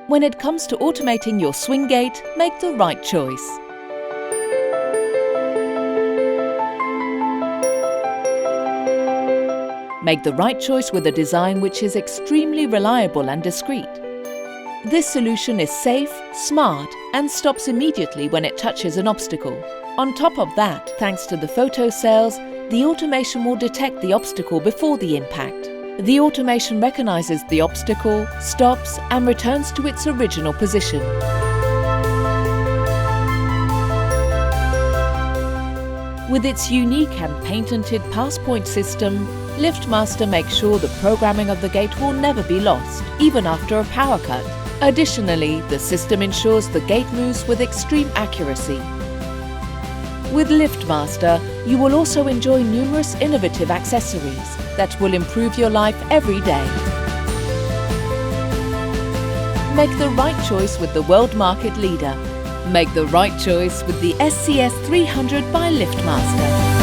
When it comes to automating your swing gate, make the right choice. Make the right choice with a design which is extremely reliable and discreet. This solution is safe, smart, and stops immediately when it touches an obstacle. On top of that, thanks to the photocells, the automation will detect the obstacle before the impact. The automation recognizes the obstacle, stops, and returns to its original position. With its unique and patented pass-point system, Liftmaster makes sure the programming of the gate will never be lost, even after a power cut. Additionally, the system ensures the gate moves with extreme accuracy. With Liftmaster, you will also enjoy numerous innovative accessories that will improve your life every day. Make the right choice with the world market leader. Make the right choice with the SCS300 by Liftmaster.